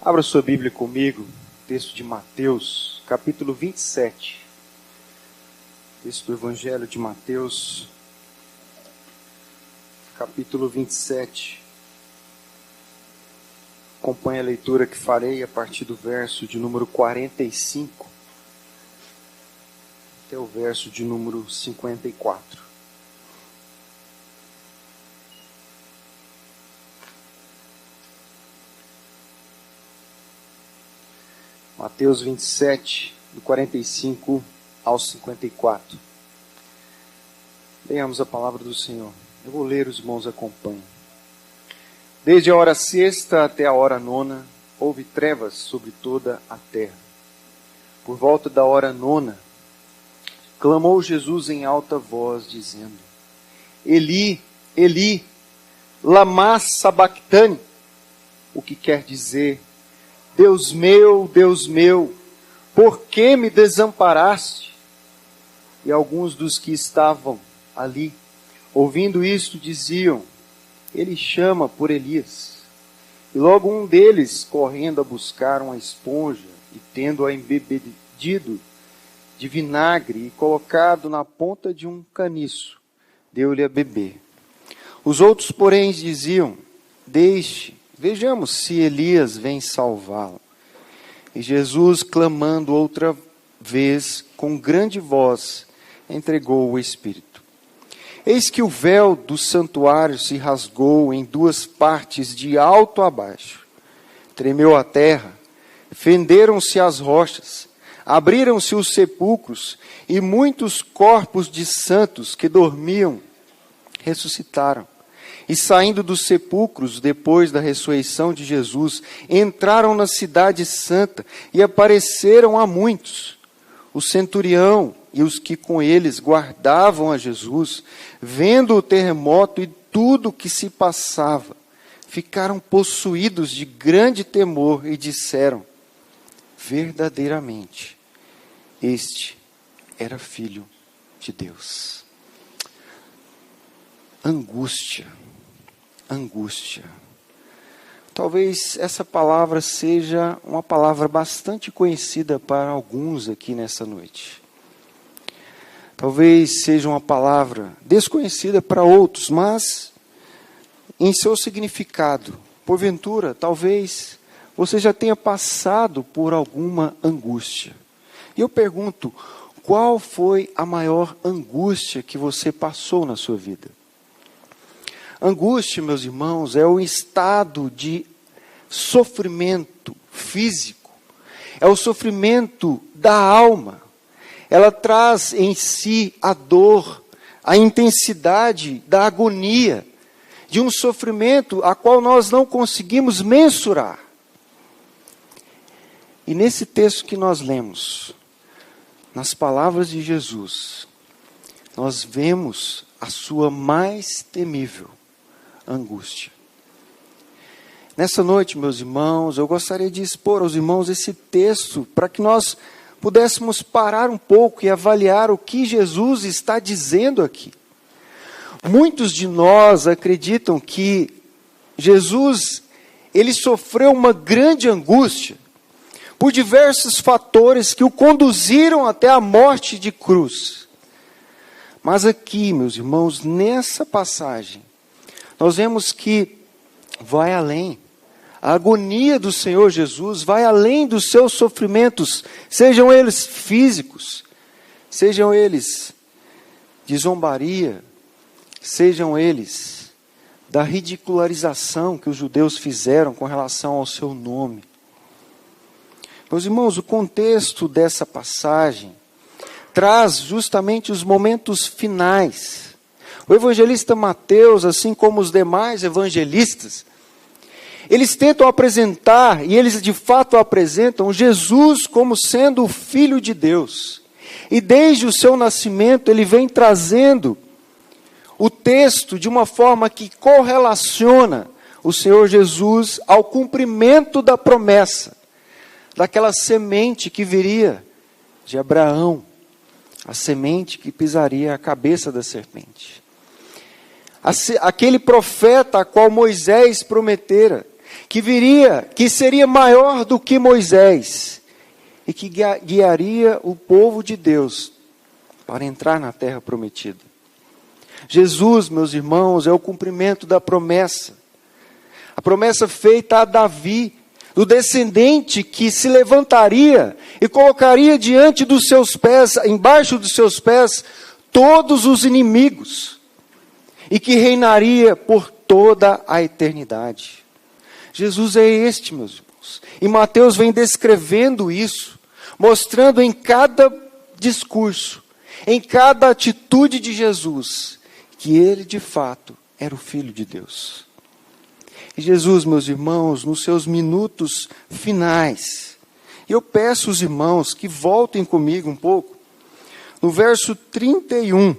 Abra sua Bíblia comigo, texto de Mateus, capítulo 27. Texto do Evangelho de Mateus, capítulo 27. Acompanhe a leitura que farei a partir do verso de número 45 até o verso de número 54. Mateus 27, do 45 ao 54. Leiamos a palavra do Senhor. Eu vou ler, os irmãos acompanhem. Desde a hora sexta até a hora nona, houve trevas sobre toda a terra. Por volta da hora nona, clamou Jesus em alta voz, dizendo: Eli, Eli, lama sabactani, o que quer dizer: Deus meu, por que me desamparaste? E alguns dos que estavam ali, ouvindo isto, diziam: Ele chama por Elias. E logo um deles, correndo a buscar uma esponja, e tendo-a embebedido de vinagre e colocado na ponta de um caniço, deu-lhe a beber. Os outros, porém, diziam: Deixe, vejamos se Elias vem salvá-lo. E Jesus, clamando outra vez, com grande voz, entregou o Espírito. Eis que o véu do santuário se rasgou em duas partes, de alto a baixo. Tremeu a terra, fenderam-se as rochas, abriram-se os sepulcros, e muitos corpos de santos que dormiam ressuscitaram. E saindo dos sepulcros, depois da ressurreição de Jesus, entraram na cidade santa e apareceram a muitos. O centurião e os que com eles guardavam a Jesus, vendo o terremoto e tudo o que se passava, ficaram possuídos de grande temor e disseram: verdadeiramente, este era filho de Deus. Angústia. Talvez essa palavra seja uma palavra bastante conhecida para alguns aqui nessa noite. Talvez seja uma palavra desconhecida para outros, mas em seu significado, porventura, talvez você já tenha passado por alguma angústia. E eu pergunto, qual foi a maior angústia que você passou na sua vida? Angústia, meus irmãos, é o estado de sofrimento físico, é o sofrimento da alma. Ela traz em si a dor, a intensidade da agonia, de um sofrimento a qual nós não conseguimos mensurar. E nesse texto que nós lemos, nas palavras de Jesus, nós vemos a sua mais temível angústia. Nessa noite, meus irmãos, eu gostaria de expor aos irmãos esse texto para que nós pudéssemos parar um pouco e avaliar o que Jesus está dizendo aqui. Muitos de nós acreditam que Jesus, ele sofreu uma grande angústia por diversos fatores que o conduziram até a morte de cruz. Mas aqui, meus irmãos, nessa passagem, nós vemos que vai além. A agonia do Senhor Jesus vai além dos seus sofrimentos, sejam eles físicos, sejam eles de zombaria, sejam eles da ridicularização que os judeus fizeram com relação ao seu nome. Meus irmãos, o contexto dessa passagem traz justamente os momentos finais. O evangelista Mateus, assim como os demais evangelistas, eles tentam apresentar, e eles de fato apresentam, Jesus como sendo o Filho de Deus. E desde o seu nascimento, ele vem trazendo o texto de uma forma que correlaciona o Senhor Jesus ao cumprimento da promessa, daquela semente que viria de Abraão, a semente que pisaria a cabeça da serpente. Aquele profeta a qual Moisés prometera, que viria, que seria maior do que Moisés, e que guiaria o povo de Deus para entrar na terra prometida. Jesus, meus irmãos, é o cumprimento da promessa. A promessa feita a Davi, do descendente que se levantaria e colocaria diante dos seus pés, embaixo dos seus pés, todos os inimigos, e que reinaria por toda a eternidade. Jesus é este, meus irmãos. E Mateus vem descrevendo isso, mostrando em cada discurso, em cada atitude de Jesus, que ele de fato era o Filho de Deus. E Jesus, meus irmãos, nos seus minutos finais, eu peço aos irmãos que voltem comigo um pouco, no verso 31,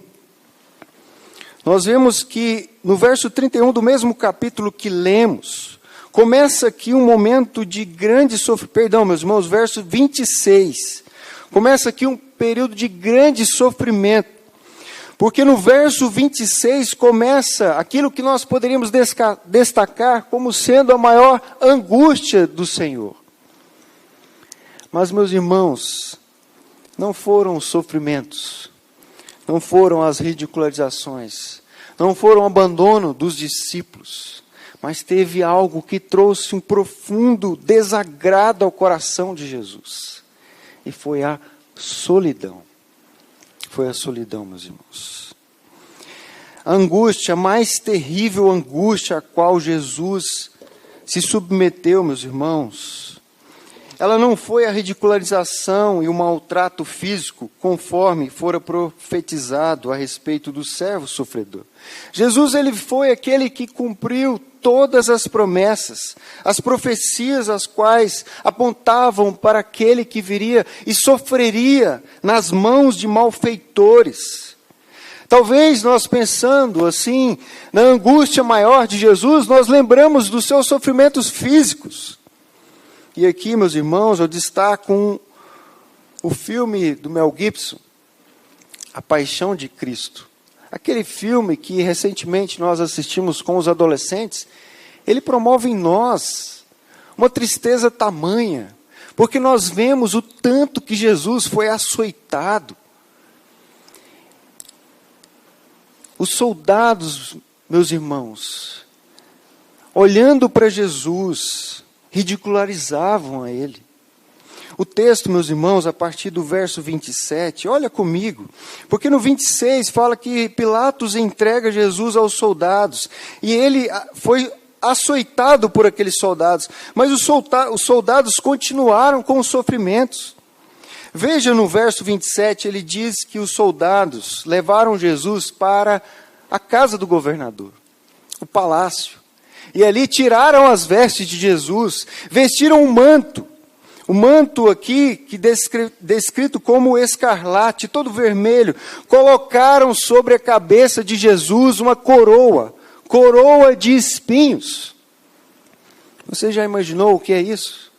nós vemos que no verso 31 do mesmo capítulo que lemos, começa aqui um momento de grande sofrimento, perdão, meus irmãos, verso 26, começa aqui um período de grande sofrimento, porque no verso 26 começa aquilo que nós poderíamos destacar como sendo a maior angústia do Senhor. Mas, meus irmãos, não foram os sofrimentos, não foram as ridicularizações, não foram o abandono dos discípulos, mas teve algo que trouxe um profundo desagrado ao coração de Jesus. E foi a solidão. Foi a solidão, meus irmãos. A angústia, a mais terrível angústia a qual Jesus se submeteu, meus irmãos, ela não foi a ridicularização e o maltrato físico, conforme fora profetizado a respeito do servo sofredor. Jesus, ele foi aquele que cumpriu todas as promessas, as profecias as quais apontavam para aquele que viria e sofreria nas mãos de malfeitores. Talvez nós pensando assim, na angústia maior de Jesus, nós lembramos dos seus sofrimentos físicos. E aqui, meus irmãos, eu destaco o filme do Mel Gibson, A Paixão de Cristo. Aquele filme que recentemente nós assistimos com os adolescentes, ele promove em nós uma tristeza tamanha, porque nós vemos o tanto que Jesus foi açoitado. Os soldados, meus irmãos, olhando para Jesus, ridicularizavam a ele. O texto, meus irmãos, a partir do verso 27, olha comigo, porque no 26 fala que Pilatos entrega Jesus aos soldados, e ele foi açoitado por aqueles soldados, mas os soldados continuaram com os sofrimentos. Veja no verso 27, ele diz que os soldados levaram Jesus para a casa do governador, o palácio, e ali tiraram as vestes de Jesus, vestiram um manto, o manto aqui, que descrito como escarlate, todo vermelho, colocaram sobre a cabeça de Jesus uma coroa de espinhos. Você já imaginou o que é isso?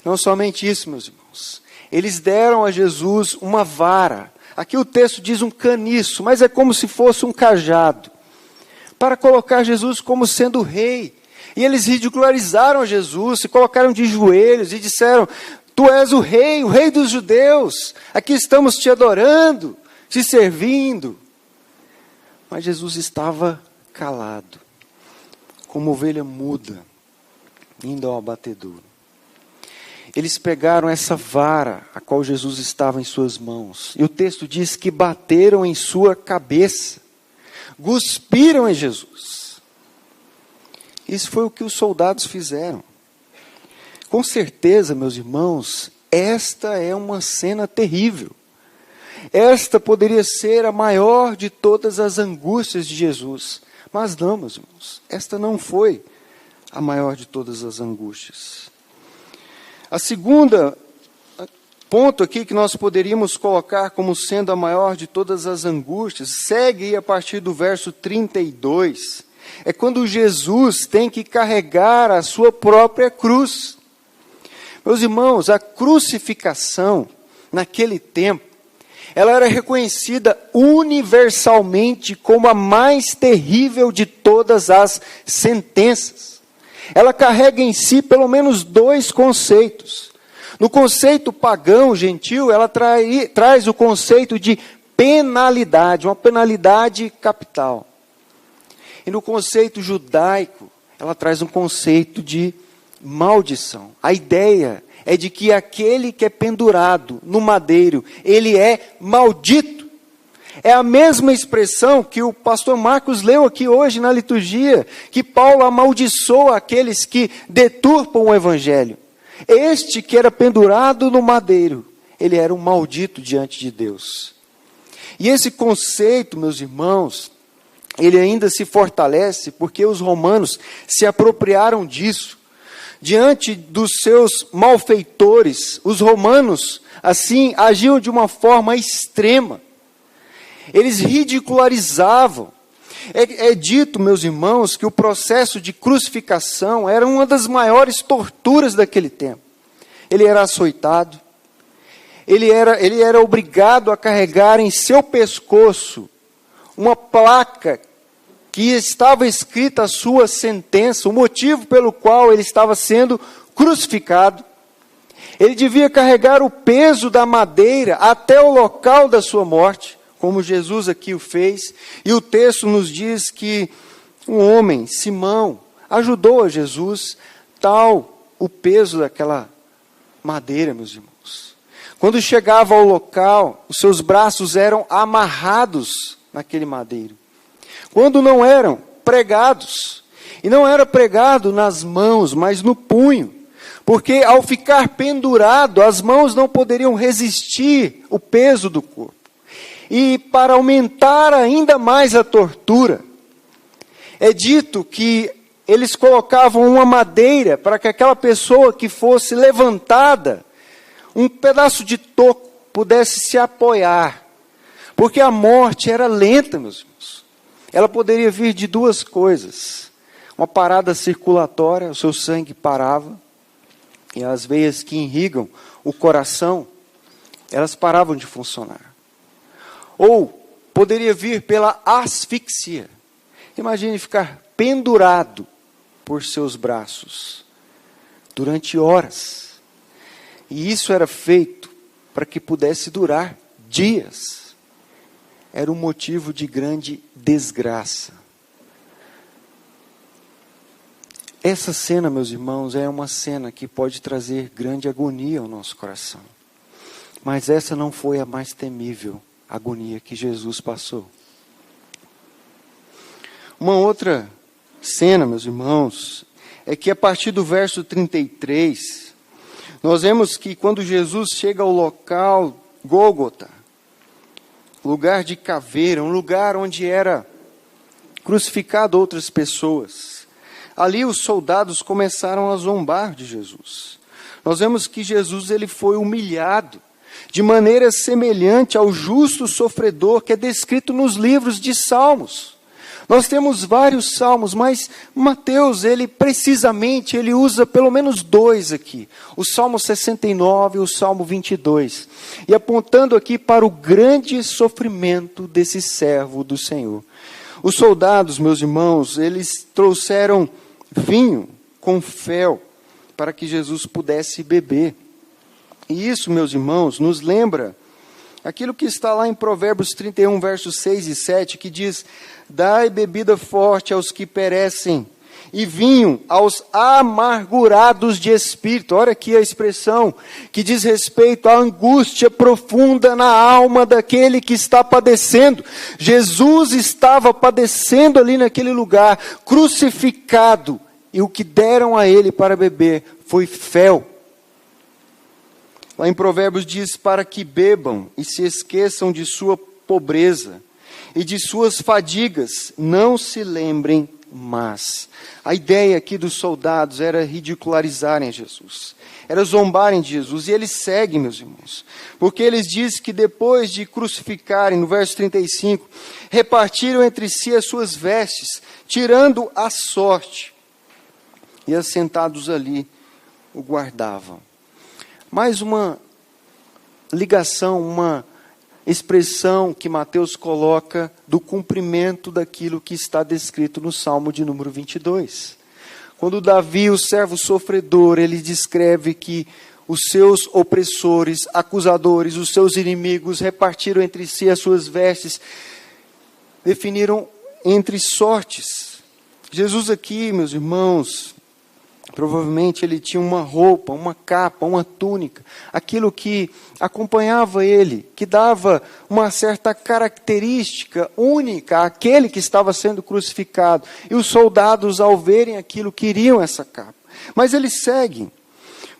Não somente isso, meus irmãos. Eles deram a Jesus uma vara. Aqui o texto diz um caniço, mas é como se fosse um cajado, para colocar Jesus como sendo rei. E eles ridicularizaram Jesus, se colocaram de joelhos e disseram: tu és o rei dos judeus, aqui estamos te adorando, te servindo. Mas Jesus estava calado, como ovelha muda, indo ao abatedouro. Eles pegaram essa vara, a qual Jesus estava em suas mãos, e o texto diz que bateram em sua cabeça, cuspiram em Jesus. Isso foi o que os soldados fizeram. Com certeza, meus irmãos, esta é uma cena terrível. Esta poderia ser a maior de todas as angústias de Jesus. Mas não, meus irmãos, esta não foi a maior de todas as angústias. A segunda ponto aqui que nós poderíamos colocar como sendo a maior de todas as angústias, segue a partir do verso 32, é quando Jesus tem que carregar a sua própria cruz. Meus irmãos, a crucificação, naquele tempo, ela era reconhecida universalmente como a mais terrível de todas as sentenças. ela carrega em si pelo menos dois conceitos. No conceito pagão, gentil, ela traz o conceito de penalidade, uma penalidade capital. E no conceito judaico, ela traz um conceito de maldição. A ideia é de que aquele que é pendurado no madeiro, ele é maldito. É a mesma expressão que o pastor Marcos leu aqui hoje na liturgia, que Paulo amaldiçoa aqueles que deturpam o evangelho. Este que era pendurado no madeiro, ele era um maldito diante de Deus. E esse conceito, meus irmãos, ele ainda se fortalece porque os romanos se apropriaram disso. Diante dos seus malfeitores, os romanos, assim, agiam de uma forma extrema. Eles ridicularizavam. É dito, meus irmãos, que o processo de crucificação era uma das maiores torturas daquele tempo. Ele era açoitado, ele era obrigado a carregar em seu pescoço uma placa que estava escrita a sua sentença, o motivo pelo qual ele estava sendo crucificado. Ele devia carregar o peso da madeira até o local da sua morte, como Jesus aqui o fez, e o texto nos diz que um homem, Simão, ajudou a Jesus, tal o peso daquela madeira, meus irmãos. Quando chegava ao local, os seus braços eram amarrados naquele madeiro. Quando não eram pregados, e não era pregado nas mãos, mas no punho, porque ao ficar pendurado, as mãos não poderiam resistir o peso do corpo. E para aumentar ainda mais a tortura, é dito que eles colocavam uma madeira para que aquela pessoa que fosse levantada, um pedaço de toco, pudesse se apoiar. Porque a morte era lenta, meus irmãos. Ela poderia vir de duas coisas. Uma parada circulatória, o seu sangue parava, e as veias que irrigam o coração, elas paravam de funcionar. Ou poderia vir pela asfixia. Imagine ficar pendurado por seus braços durante horas. E isso era feito para que pudesse durar dias. Era um motivo de grande desgraça. Essa cena, meus irmãos, é uma cena que pode trazer grande agonia ao nosso coração. Mas essa não foi a mais temível agonia que Jesus passou. Uma outra cena, meus irmãos, é que a partir do verso 33, nós vemos que quando Jesus chega ao local Gólgota, lugar de caveira, um lugar onde era crucificado outras pessoas, ali os soldados começaram a zombar de Jesus. Nós vemos que Jesus ele foi humilhado, de maneira semelhante ao justo sofredor que é descrito nos livros de Salmos. Nós temos vários salmos, mas Mateus, ele usa pelo menos dois aqui. O Salmo 69 e o Salmo 22. E apontando aqui para o grande sofrimento desse servo do Senhor. Os soldados, meus irmãos, eles trouxeram vinho com fel para que Jesus pudesse beber. E isso, meus irmãos, nos lembra aquilo que está lá em Provérbios 31, versos 6 e 7, que diz: dai bebida forte aos que perecem, e vinho aos amargurados de espírito. Olha aqui a expressão que diz respeito à angústia profunda na alma daquele que está padecendo. Jesus estava padecendo ali naquele lugar, crucificado, e o que deram a ele para beber foi fel. Lá em Provérbios diz: para que bebam e se esqueçam de sua pobreza e de suas fadigas, não se lembrem mais. A ideia aqui dos soldados era ridicularizarem Jesus, era zombarem de Jesus, e eles seguem, meus irmãos, porque eles dizem que depois de crucificarem, no verso 35, repartiram entre si as suas vestes, tirando a sorte, e assentados ali o guardavam. Mais uma ligação, uma expressão que Mateus coloca do cumprimento daquilo que está descrito no Salmo de número 22. Quando Davi, o servo sofredor, ele descreve que os seus opressores, acusadores, os seus inimigos repartiram entre si as suas vestes, definiram entre sortes. Jesus aqui, meus irmãos, provavelmente ele tinha uma roupa, uma capa, uma túnica, aquilo que acompanhava ele, que dava uma certa característica única àquele que estava sendo crucificado. E os soldados, ao verem aquilo, queriam essa capa. Mas eles seguem.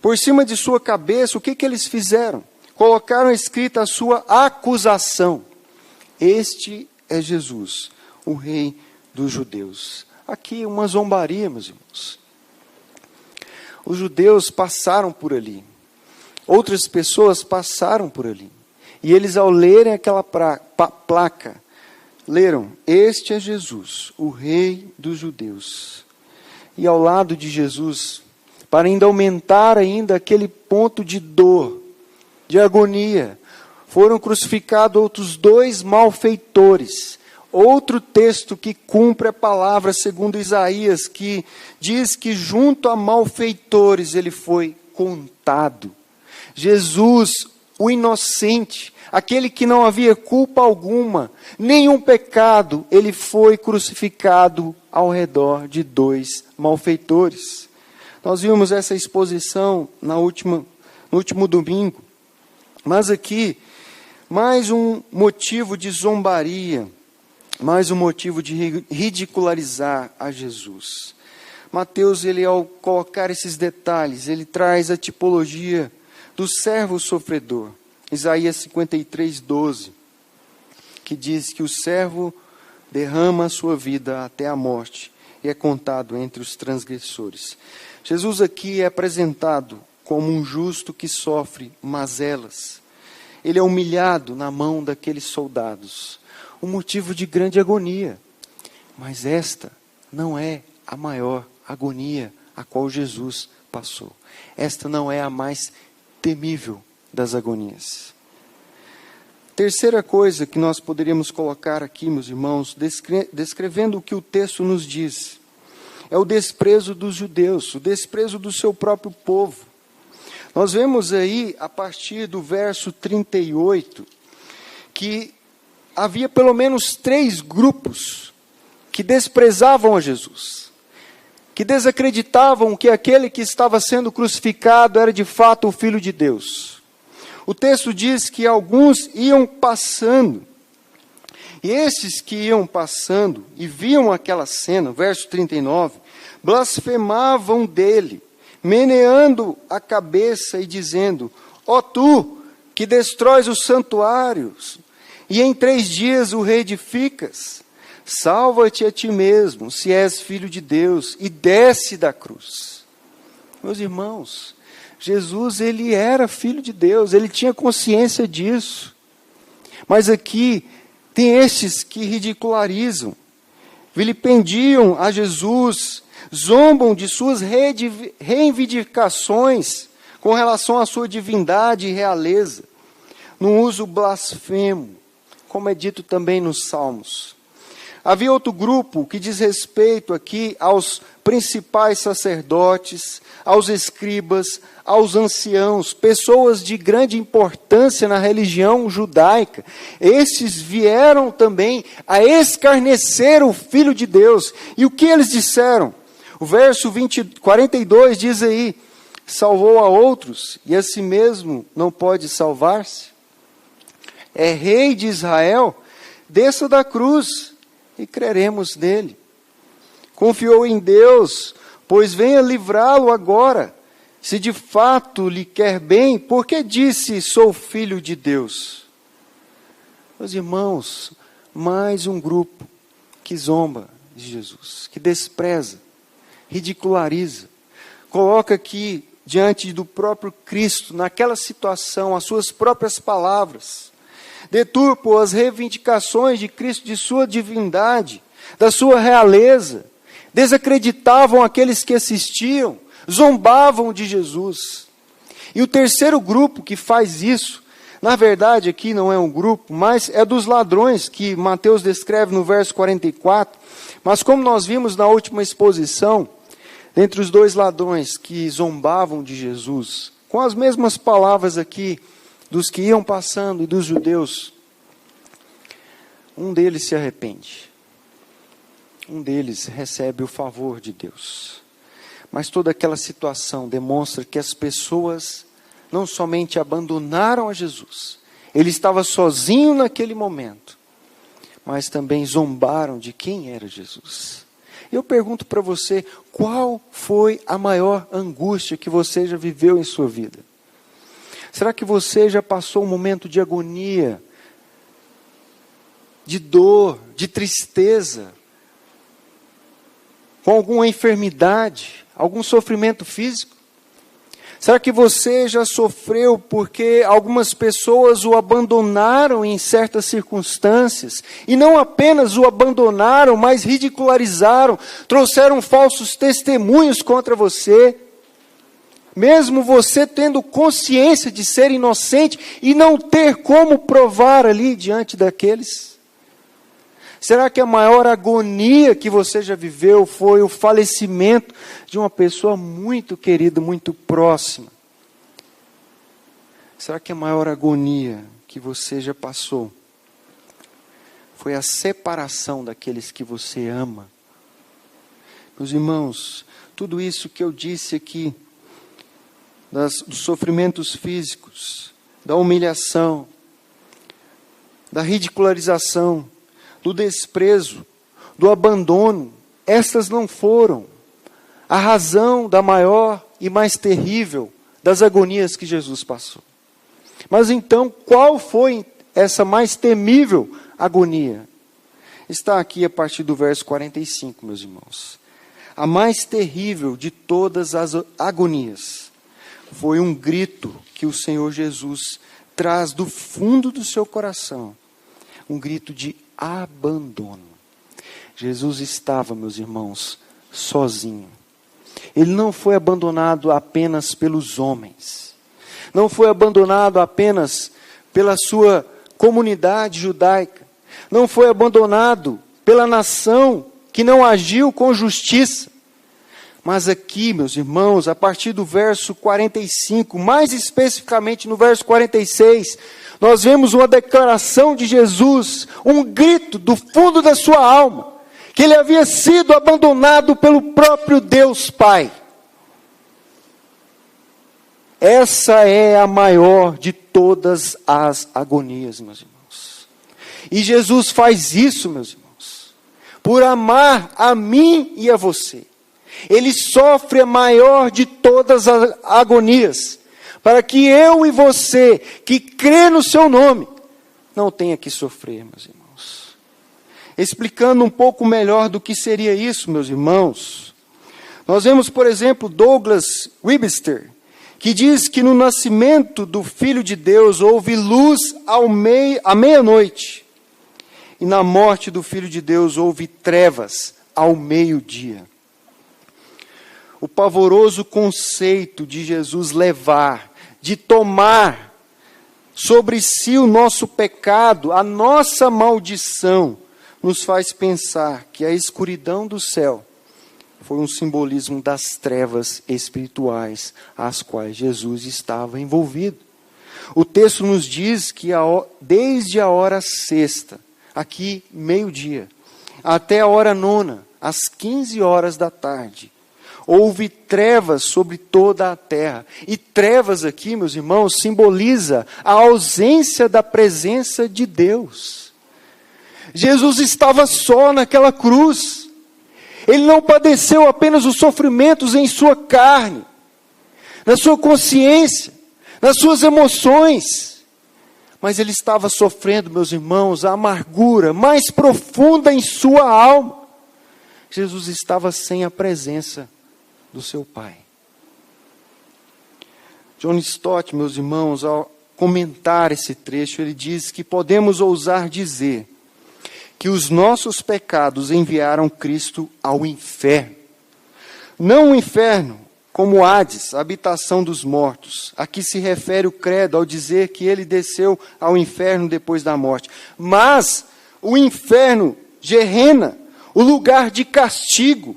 Por cima de sua cabeça, o que eles fizeram? Colocaram escrita a sua acusação. Este é Jesus, o Rei dos Judeus. Aqui uma zombaria, meus irmãos. Os judeus passaram por ali. Outras pessoas passaram por ali. E eles, ao lerem aquela placa, leram: este é Jesus, o Rei dos Judeus. E ao lado de Jesus, para ainda aumentar aquele ponto de dor, de agonia, foram crucificados outros 2 malfeitores. Outro texto que cumpre a palavra segundo Isaías, que diz que junto a malfeitores ele foi contado. Jesus, o inocente, aquele que não havia culpa alguma, nenhum pecado, ele foi crucificado ao redor de 2 malfeitores. Nós vimos essa exposição no último domingo. Mas aqui, mais um motivo de zombaria, mais um motivo de ridicularizar a Jesus. Mateus, ele, ao colocar esses detalhes, ele traz a tipologia do servo sofredor. Isaías 53:12, que diz que o servo derrama a sua vida até a morte e é contado entre os transgressores. Jesus aqui é apresentado como um justo que sofre mazelas. Ele é humilhado na mão daqueles soldados. Um motivo de grande agonia. Mas esta não é a maior agonia a qual Jesus passou. Esta não é a mais temível das agonias. Terceira coisa que nós poderíamos colocar aqui, meus irmãos, descrevendo o que o texto nos diz, é o desprezo dos judeus, o desprezo do seu próprio povo. Nós vemos aí, a partir do verso 38, que havia pelo menos 3 grupos que desprezavam a Jesus, que desacreditavam que aquele que estava sendo crucificado era de fato o Filho de Deus. O texto diz que alguns iam passando, e esses que iam passando e viam aquela cena, verso 39, blasfemavam dele, meneando a cabeça e dizendo: ó tu, que destróis os santuários, e em 3 dias o reedificas, salva-te a ti mesmo, se és filho de Deus, e desce da cruz. Meus irmãos, Jesus, ele era filho de Deus, ele tinha consciência disso. Mas aqui tem estes que ridicularizam, vilipendiam a Jesus, zombam de suas reivindicações com relação à sua divindade e realeza, num uso blasfemo, como é dito também nos Salmos. Havia outro grupo que diz respeito aqui aos principais sacerdotes, aos escribas, aos anciãos, pessoas de grande importância na religião judaica. Esses vieram também a escarnecer o Filho de Deus. E o que eles disseram? O verso 42 diz aí: salvou a outros e a si mesmo não pode salvar-se? É rei de Israel? Desça da cruz e creremos nele. Confiou em Deus, pois venha livrá-lo agora. Se de fato lhe quer bem, por que disse: sou filho de Deus? Meus irmãos, mais um grupo que zomba de Jesus, que despreza, ridiculariza, coloca aqui diante do próprio Cristo, naquela situação, as suas próprias palavras, deturpam as reivindicações de Cristo, de sua divindade, da sua realeza, desacreditavam aqueles que assistiam, zombavam de Jesus. E o terceiro grupo que faz isso, na verdade aqui não é um grupo, mas é dos ladrões, que Mateus descreve no verso 44, mas como nós vimos na última exposição, Dentre os dois ladrões que zombavam de Jesus, com as mesmas palavras aqui dos que iam passando e dos judeus, um deles se arrepende. Um deles recebe o favor de Deus. Mas toda aquela situação demonstra que as pessoas não somente abandonaram a Jesus, ele estava sozinho naquele momento, mas também zombaram de quem era Jesus. Eu pergunto para você, qual foi a maior angústia que você já viveu em sua vida? Será que você já passou um momento de agonia, de dor, de tristeza, com alguma enfermidade, algum sofrimento físico? Será que você já sofreu porque algumas pessoas o abandonaram em certas circunstâncias? E não apenas o abandonaram, mas ridicularizaram, trouxeram falsos testemunhos contra você? Mesmo você tendo consciência de ser inocente e não ter como provar ali diante daqueles? Será que a maior agonia que você já viveu foi o falecimento de uma pessoa muito querida, muito próxima? Será que a maior agonia que você já passou foi a separação daqueles que você ama? Meus irmãos, tudo isso que eu disse aqui, dos sofrimentos físicos, da humilhação, da ridicularização, do desprezo, do abandono, estas não foram a razão da maior e mais terrível das agonias que Jesus passou. Mas então, qual foi essa mais temível agonia? Está aqui a partir do verso 45, meus irmãos. A mais terrível de todas as agonias foi um grito que o Senhor Jesus traz do fundo do seu coração. Um grito de abandono. Jesus estava, meus irmãos, sozinho. Ele não foi abandonado apenas pelos homens. Não foi abandonado apenas pela sua comunidade judaica. Não foi abandonado pela nação que não agiu com justiça. Mas aqui, meus irmãos, a partir do verso 45, mais especificamente no verso 46, nós vemos uma declaração de Jesus, um grito do fundo da sua alma, que ele havia sido abandonado pelo próprio Deus Pai. Essa é a maior de todas as agonias, meus irmãos. E Jesus faz isso, meus irmãos, por amar a mim e a você. Ele sofre a maior de todas as agonias, para que eu e você, que crê no seu nome, não tenha que sofrer, meus irmãos. Explicando um pouco melhor do que seria isso, meus irmãos, nós vemos, por exemplo, Douglas Webster, que diz que no nascimento do Filho de Deus houve luz à meia-noite, e na morte do Filho de Deus houve trevas ao meio-dia. O pavoroso conceito de Jesus levar, de tomar sobre si o nosso pecado, a nossa maldição, nos faz pensar que a escuridão do céu foi um simbolismo das trevas espirituais às quais Jesus estava envolvido. O texto nos diz que desde a hora sexta, aqui meio-dia, até a hora nona, às 15 horas da tarde, houve trevas sobre toda a terra. E trevas aqui, meus irmãos, simboliza a ausência da presença de Deus. Jesus estava só naquela cruz. Ele não padeceu apenas os sofrimentos em sua carne, na sua consciência, nas suas emoções, mas ele estava sofrendo, meus irmãos, a amargura mais profunda em sua alma. Jesus estava sem a presença do seu Pai. John Stott, meus irmãos, ao comentar esse trecho, ele diz que podemos ousar dizer que os nossos pecados enviaram Cristo ao inferno. Não o inferno como Hades, a habitação dos mortos, a que se refere o credo ao dizer que ele desceu ao inferno depois da morte, mas o inferno, Gehenna, o lugar de castigo,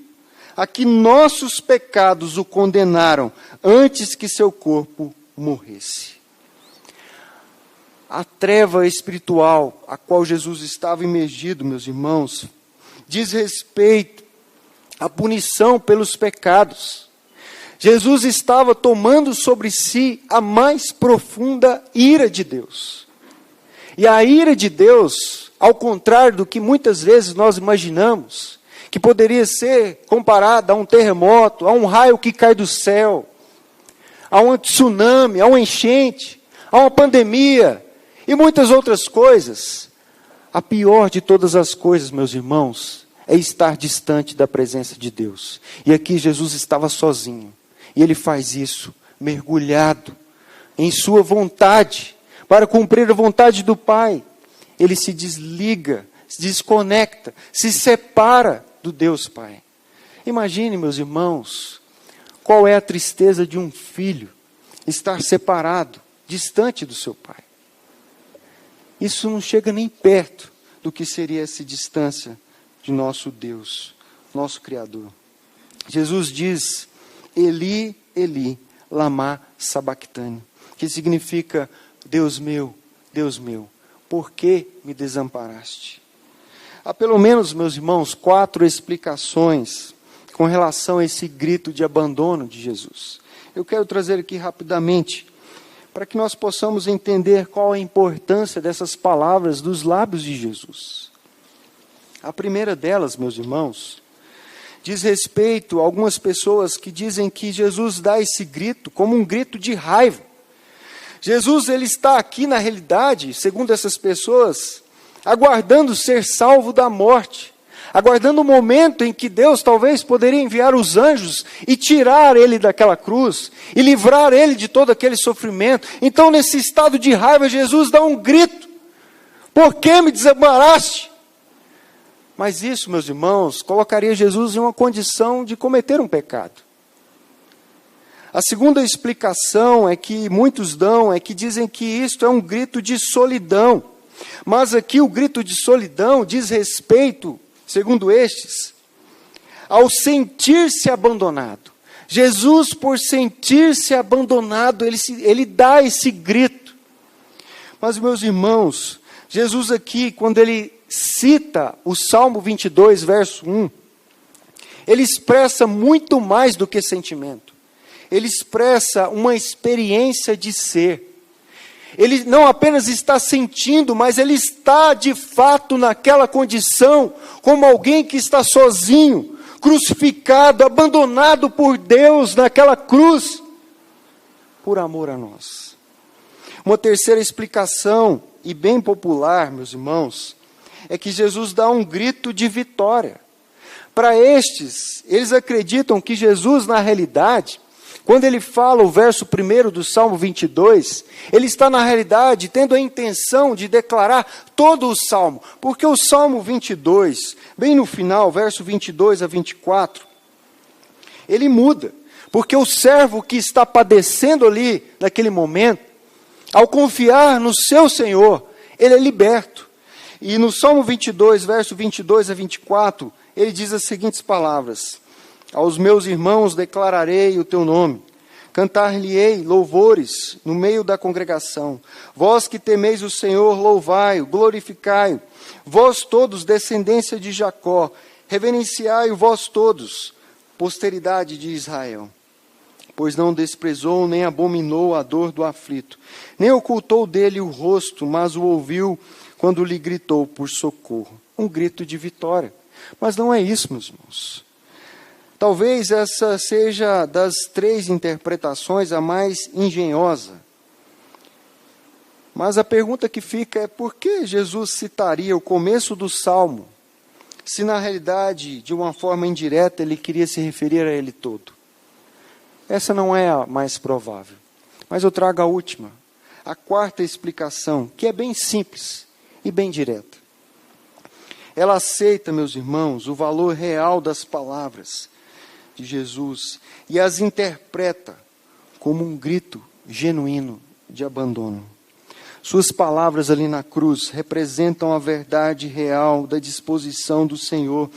a que nossos pecados o condenaram antes que seu corpo morresse. A treva espiritual a qual Jesus estava imergido, meus irmãos, diz respeito à punição pelos pecados. Jesus estava tomando sobre si a mais profunda ira de Deus. E a ira de Deus, ao contrário do que muitas vezes nós imaginamos, que poderia ser comparada a um terremoto, a um raio que cai do céu, a um tsunami, a uma enchente, a uma pandemia e muitas outras coisas. A pior de todas as coisas, meus irmãos, é estar distante da presença de Deus. E aqui Jesus estava sozinho. E ele faz isso, mergulhado em sua vontade, para cumprir a vontade do Pai. Ele se desliga, se desconecta, se separa do Deus Pai. Imagine, meus irmãos, qual é a tristeza de um filho estar separado, distante do seu pai. Isso não chega nem perto do que seria essa distância de nosso Deus, nosso Criador. Jesus diz: Eli, Eli, lama sabachthani, que significa: Deus meu, por que me desamparaste? Há pelo menos, meus irmãos, 4 explicações com relação a esse grito de abandono de Jesus. Eu quero trazer aqui rapidamente, para que nós possamos entender qual a importância dessas palavras dos lábios de Jesus. A primeira delas, meus irmãos, diz respeito a algumas pessoas que dizem que Jesus dá esse grito como um grito de raiva. Jesus, ele está aqui na realidade, segundo essas pessoas, aguardando ser salvo da morte, aguardando o momento em que Deus talvez poderia enviar os anjos e tirar ele daquela cruz, e livrar ele de todo aquele sofrimento. Então, nesse estado de raiva, Jesus dá um grito: por que me desamparaste? Mas isso, meus irmãos, colocaria Jesus em uma condição de cometer um pecado. A segunda explicação é que muitos dão, é que dizem que isto é um grito de solidão. Mas aqui o grito de solidão diz respeito, segundo estes, ao sentir-se abandonado. Jesus, por sentir-se abandonado, ele dá esse grito. Mas, meus irmãos, Jesus aqui, quando ele cita o Salmo 22, verso 1, ele expressa muito mais do que sentimento. Ele expressa uma experiência de ser. Ele não apenas está sentindo, mas ele está de fato naquela condição, como alguém que está sozinho, crucificado, abandonado por Deus naquela cruz, por amor a nós. Uma terceira explicação, e bem popular, meus irmãos, é que Jesus dá um grito de vitória. Para estes, eles acreditam que Jesus, na realidade, quando ele fala o verso 1 do Salmo 22, ele está, na realidade, tendo a intenção de declarar todo o Salmo. Porque o Salmo 22, bem no final, verso 22 a 24, ele muda. Porque o servo que está padecendo ali, naquele momento, ao confiar no seu Senhor, ele é liberto. E no Salmo 22, verso 22 a 24, ele diz as seguintes palavras: aos meus irmãos declararei o teu nome, cantar-lhe-ei louvores no meio da congregação. Vós que temeis o Senhor, louvai-o, glorificai-o. Vós todos, descendência de Jacó, reverenciai-o vós todos, posteridade de Israel. Pois não desprezou nem abominou a dor do aflito, nem ocultou dele o rosto, mas o ouviu quando lhe gritou por socorro. Um grito de vitória. Mas não é isso, meus irmãos. Talvez essa seja das 3 interpretações a mais engenhosa. Mas a pergunta que fica é: por que Jesus citaria o começo do Salmo, se na realidade, de uma forma indireta, ele queria se referir a ele todo? Essa não é a mais provável. Mas eu trago a última, a 4ª explicação, que é bem simples e bem direta. Ela aceita, meus irmãos, o valor real das palavras de Jesus e as interpreta como um grito genuíno de abandono. Suas palavras ali na cruz representam a verdade real da disposição do Senhor.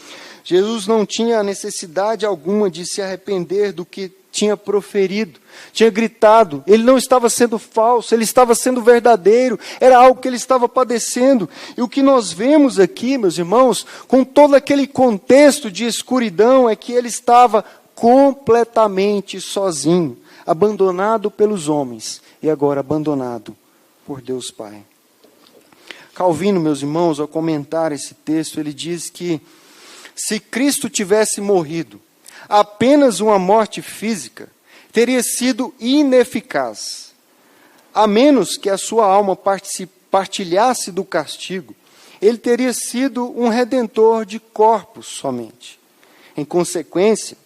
Jesus não tinha necessidade alguma de se arrepender do que tinha proferido, tinha gritado. Ele não estava sendo falso, ele estava sendo verdadeiro, era algo que ele estava padecendo. E o que nós vemos aqui, meus irmãos, com todo aquele contexto de escuridão, é que ele estava completamente sozinho, abandonado pelos homens e agora abandonado por Deus Pai. Calvino, meus irmãos, ao comentar esse texto, ele diz que se Cristo tivesse morrido apenas uma morte física, teria sido ineficaz, a menos que a sua alma partilhasse do castigo. Ele teria sido um redentor de corpos somente. Em consequência,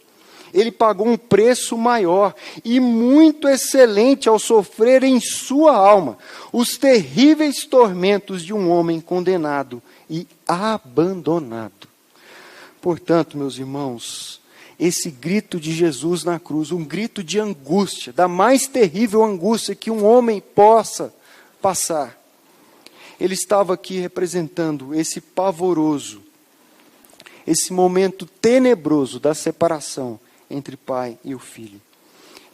ele pagou um preço maior e muito excelente ao sofrer em sua alma os terríveis tormentos de um homem condenado e abandonado. Portanto, meus irmãos, esse grito de Jesus na cruz, um grito de angústia, da mais terrível angústia que um homem possa passar, ele estava aqui representando esse pavoroso, esse momento tenebroso da separação entre pai e o filho.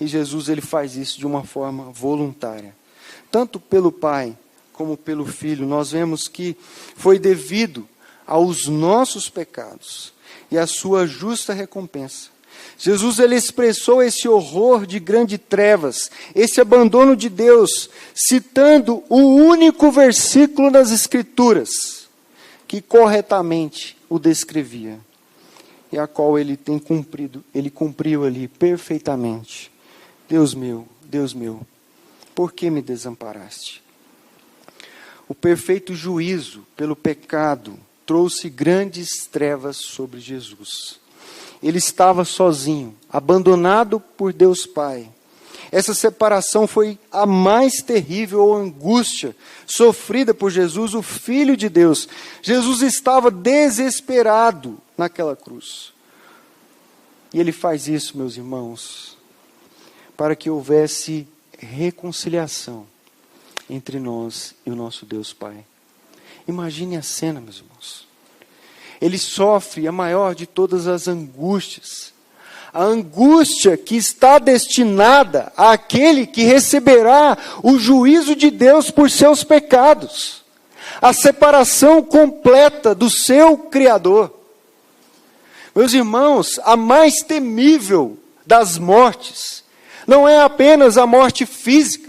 E Jesus, ele faz isso de uma forma voluntária. Tanto pelo pai como pelo filho, nós vemos que foi devido aos nossos pecados e à sua justa recompensa. Jesus, ele expressou esse horror de grandes trevas, esse abandono de Deus, citando o único versículo das Escrituras que corretamente o descrevia, e a qual ele cumpriu ali perfeitamente. Deus meu, por que me desamparaste? O perfeito juízo pelo pecado trouxe grandes trevas sobre Jesus. Ele estava sozinho, abandonado por Deus Pai. Essa separação foi a mais terrível angústia sofrida por Jesus, o Filho de Deus. Jesus estava desesperado naquela cruz. E ele faz isso, meus irmãos, para que houvesse reconciliação entre nós e o nosso Deus Pai. Imagine a cena, meus irmãos. Ele sofre a maior de todas as angústias. A angústia que está destinada àquele que receberá o juízo de Deus por seus pecados. A separação completa do seu Criador. Meus irmãos, a mais temível das mortes não é apenas a morte física,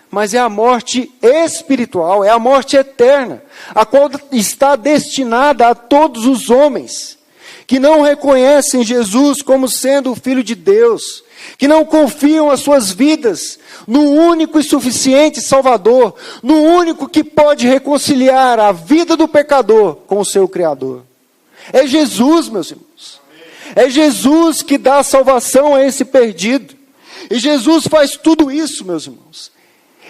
mas é a morte espiritual, é a morte eterna, a qual está destinada a todos os homens que não reconhecem Jesus como sendo o Filho de Deus, que não confiam as suas vidas no único e suficiente Salvador, no único que pode reconciliar a vida do pecador com o seu Criador. É Jesus, meus irmãos. É Jesus que dá salvação a esse perdido. E Jesus faz tudo isso, meus irmãos.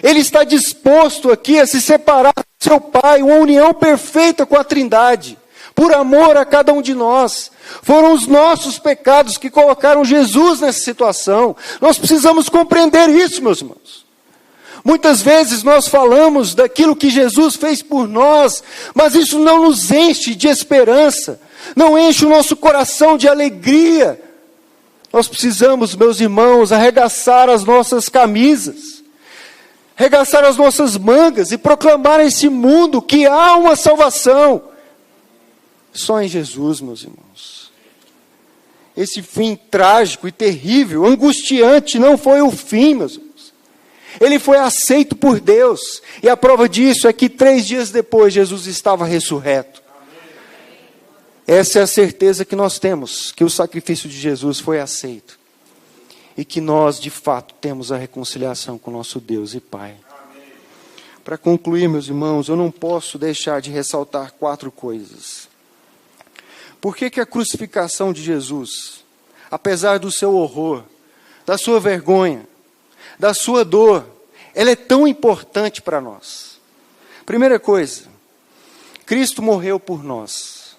Ele está disposto aqui a se separar do seu Pai, uma união perfeita com a Trindade, por amor a cada um de nós. Foram os nossos pecados que colocaram Jesus nessa situação. Nós precisamos compreender isso, meus irmãos. Muitas vezes nós falamos daquilo que Jesus fez por nós, mas isso não nos enche de esperança, não enche o nosso coração de alegria. Nós precisamos, meus irmãos, arregaçar as nossas camisas, arregaçar as nossas mangas e proclamar a esse mundo que há uma salvação só em Jesus, meus irmãos. Esse fim trágico e terrível, angustiante, não foi o fim, meus irmãos. Ele foi aceito por Deus, e a prova disso é que 3 dias depois Jesus estava ressurreto. Essa é a certeza que nós temos, que o sacrifício de Jesus foi aceito. E que nós, de fato, temos a reconciliação com nosso Deus e Pai. Para concluir, meus irmãos, eu não posso deixar de ressaltar 4 coisas. Por que a crucificação de Jesus, apesar do seu horror, da sua vergonha, da sua dor, ela é tão importante para nós? Primeira coisa, Cristo morreu por nós.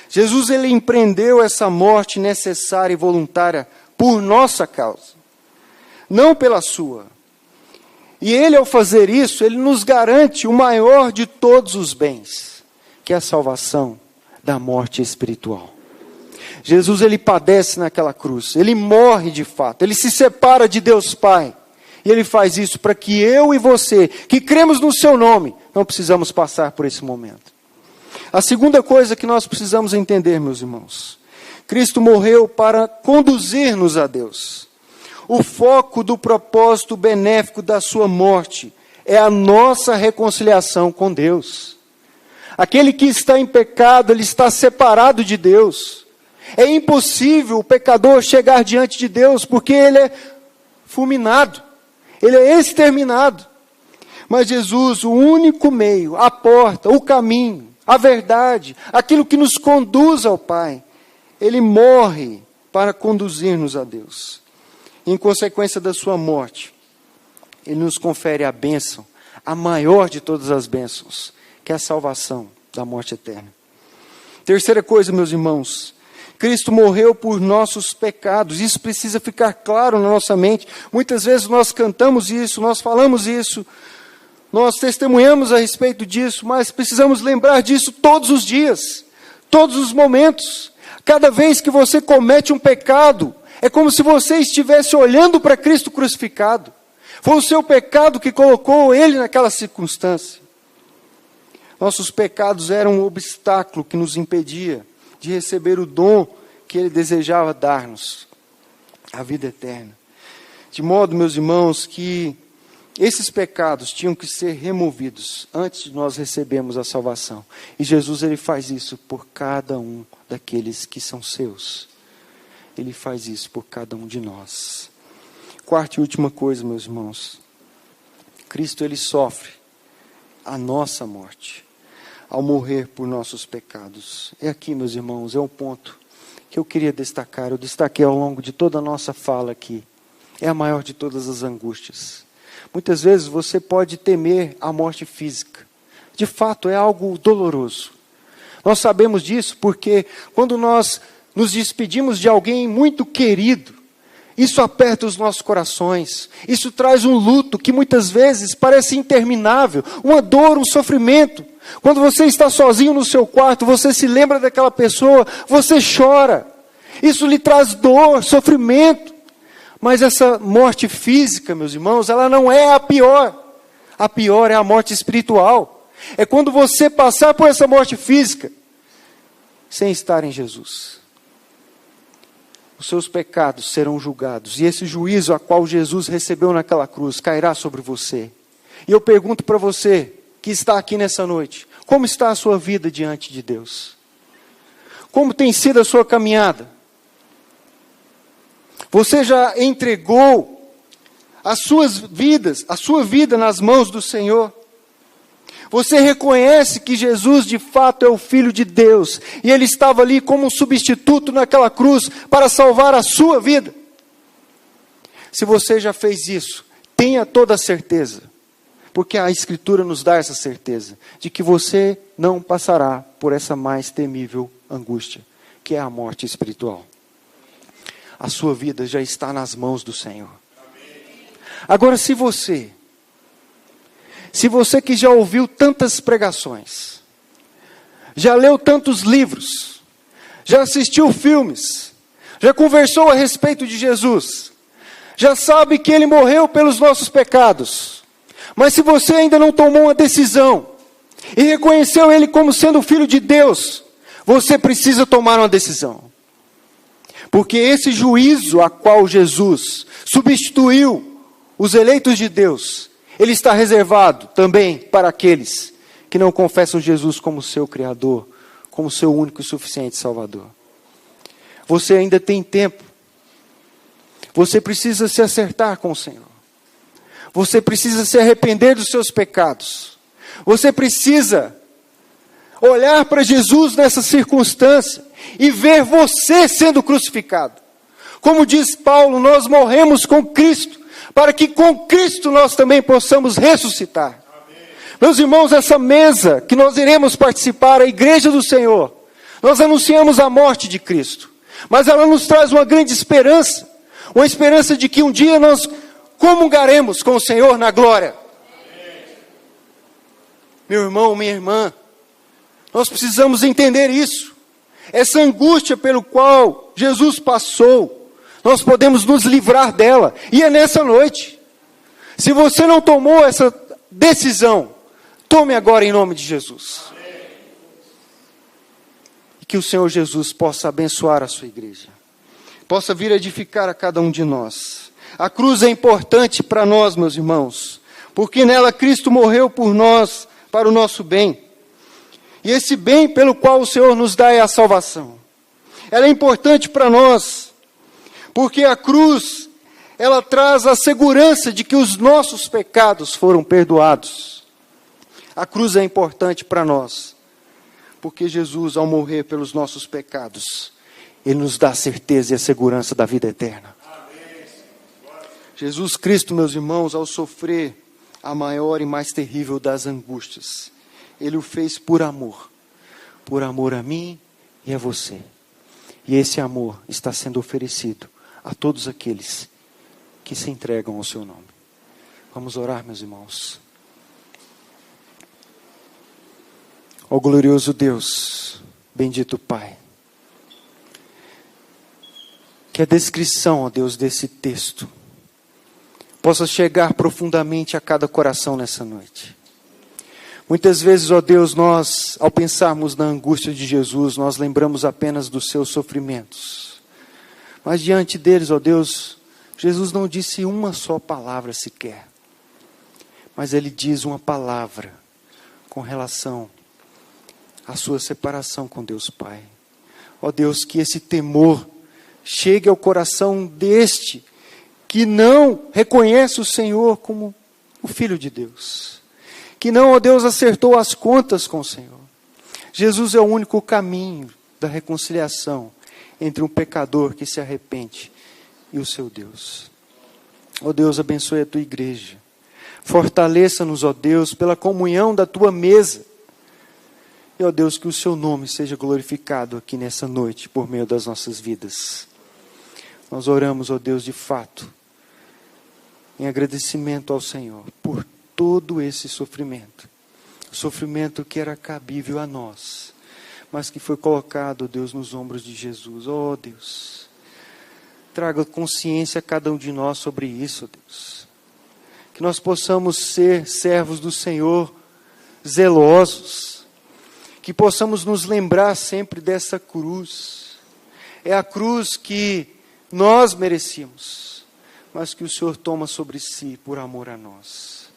Jesus, ele empreendeu essa morte necessária e voluntária por nossa causa, não pela sua. E Ele, ao fazer isso, Ele nos garante o maior de todos os bens, que é a salvação da morte espiritual. Jesus, Ele padece naquela cruz, Ele morre de fato, Ele se separa de Deus Pai. E Ele faz isso para que eu e você, que cremos no Seu nome, não precisamos passar por esse momento. A segunda coisa que nós precisamos entender, meus irmãos, Cristo morreu para conduzir-nos a Deus. O foco do propósito benéfico da sua morte é a nossa reconciliação com Deus. Aquele que está em pecado, ele está separado de Deus. É impossível o pecador chegar diante de Deus, porque ele é fulminado, ele é exterminado. Mas Jesus, o único meio, a porta, o caminho, a verdade, aquilo que nos conduz ao Pai, Ele morre para conduzir-nos a Deus. Em consequência da sua morte, Ele nos confere a bênção, a maior de todas as bênçãos, que é a salvação da morte eterna. Terceira coisa, meus irmãos, Cristo morreu por nossos pecados. Isso precisa ficar claro na nossa mente. Muitas vezes nós cantamos isso, nós falamos isso, nós testemunhamos a respeito disso, mas precisamos lembrar disso todos os dias, todos os momentos. Cada vez que você comete um pecado, é como se você estivesse olhando para Cristo crucificado. Foi o seu pecado que colocou Ele naquela circunstância. Nossos pecados eram um obstáculo que nos impedia de receber o dom que Ele desejava dar-nos, a vida eterna. De modo, meus irmãos, que esses pecados tinham que ser removidos antes de nós recebermos a salvação. E Jesus, Ele faz isso por cada um daqueles que são seus. Ele faz isso por cada um de nós. Quarta e última coisa, meus irmãos. Cristo, Ele sofre a nossa morte ao morrer por nossos pecados. É aqui, meus irmãos, é um ponto que eu queria destacar. Eu destaquei ao longo de toda a nossa fala aqui. É a maior de todas as angústias. Muitas vezes você pode temer a morte física. De fato, é algo doloroso. Nós sabemos disso porque quando nós nos despedimos de alguém muito querido, isso aperta os nossos corações. Isso traz um luto que muitas vezes parece interminável, uma dor, um sofrimento. Quando você está sozinho no seu quarto, você se lembra daquela pessoa, você chora. Isso lhe traz dor, sofrimento. Mas essa morte física, meus irmãos, ela não é a pior. A pior é a morte espiritual. É quando você passar por essa morte física, sem estar em Jesus. Os seus pecados serão julgados. E esse juízo a qual Jesus recebeu naquela cruz cairá sobre você. E eu pergunto para você, que está aqui nessa noite, como está a sua vida diante de Deus? Como tem sido a sua caminhada? Você já entregou a sua vida nas mãos do Senhor? Você reconhece que Jesus de fato é o Filho de Deus, e Ele estava ali como um substituto naquela cruz para salvar a sua vida? Se você já fez isso, tenha toda a certeza, porque a Escritura nos dá essa certeza, de que você não passará por essa mais temível angústia, que é a morte espiritual. A sua vida já está nas mãos do Senhor. Agora, se você que já ouviu tantas pregações, já leu tantos livros, já assistiu filmes, já conversou a respeito de Jesus, já sabe que Ele morreu pelos nossos pecados, mas se você ainda não tomou uma decisão e reconheceu Ele como sendo o Filho de Deus, você precisa tomar uma decisão. Porque esse juízo a qual Jesus substituiu os eleitos de Deus, ele está reservado também para aqueles que não confessam Jesus como seu Criador, como seu único e suficiente Salvador. Você ainda tem tempo. Você precisa se acertar com o Senhor. Você precisa se arrepender dos seus pecados. Você precisa olhar para Jesus nessa circunstância e ver você sendo crucificado. Como diz Paulo, nós morremos com Cristo, para que com Cristo nós também possamos ressuscitar. Amém. Meus irmãos, essa mesa que nós iremos participar, a Igreja do Senhor, nós anunciamos a morte de Cristo, mas ela nos traz uma grande esperança, uma esperança de que um dia nós comungaremos com o Senhor na glória. Meu irmão, minha irmã, nós precisamos entender isso. Essa angústia pelo qual Jesus passou, nós podemos nos livrar dela. E é nessa noite. Se você não tomou essa decisão, tome agora em nome de Jesus. E que o Senhor Jesus possa abençoar a sua igreja. Possa vir edificar a cada um de nós. A cruz é importante para nós, meus irmãos, porque nela Cristo morreu por nós, para o nosso bem. E esse bem pelo qual o Senhor nos dá é a salvação. Ela é importante para nós, porque a cruz, ela traz a segurança de que os nossos pecados foram perdoados. A cruz é importante para nós, porque Jesus, ao morrer pelos nossos pecados, Ele nos dá a certeza e a segurança da vida eterna. Jesus Cristo, meus irmãos, ao sofrer a maior e mais terrível das angústias, Ele o fez por amor a mim e a você. E esse amor está sendo oferecido a todos aqueles que se entregam ao seu nome. Vamos orar, meus irmãos. Ó glorioso Deus, bendito Pai, que a descrição, ó Deus, desse texto possa chegar profundamente a cada coração nessa noite. Muitas vezes, ó Deus, nós, ao pensarmos na angústia de Jesus, nós lembramos apenas dos seus sofrimentos. Mas diante deles, ó Deus, Jesus não disse uma só palavra sequer. Mas Ele diz uma palavra com relação à sua separação com Deus Pai. Ó Deus, que esse temor chegue ao coração deste que não reconhece o Senhor como o Filho de Deus. Que não, ó Deus, acertou as contas com o Senhor. Jesus é o único caminho da reconciliação entre um pecador que se arrepende e o seu Deus. Ó Deus, abençoe a tua igreja. Fortaleça-nos, ó Deus, pela comunhão da tua mesa. E, ó Deus, que o seu nome seja glorificado aqui nessa noite, por meio das nossas vidas. Nós oramos, ó Deus, de fato, em agradecimento ao Senhor, por todo esse sofrimento. Sofrimento que era cabível a nós, mas que foi colocado, ó Deus, nos ombros de Jesus. Ó Deus, traga consciência a cada um de nós sobre isso, ó Deus. Que nós possamos ser servos do Senhor, zelosos. Que possamos nos lembrar sempre dessa cruz. É a cruz que nós merecíamos, mas que o Senhor toma sobre si por amor a nós.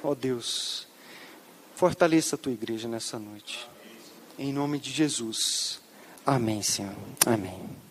Ó Deus, fortaleça a tua igreja nessa noite. Em nome de Jesus. Amém, Senhor. Amém.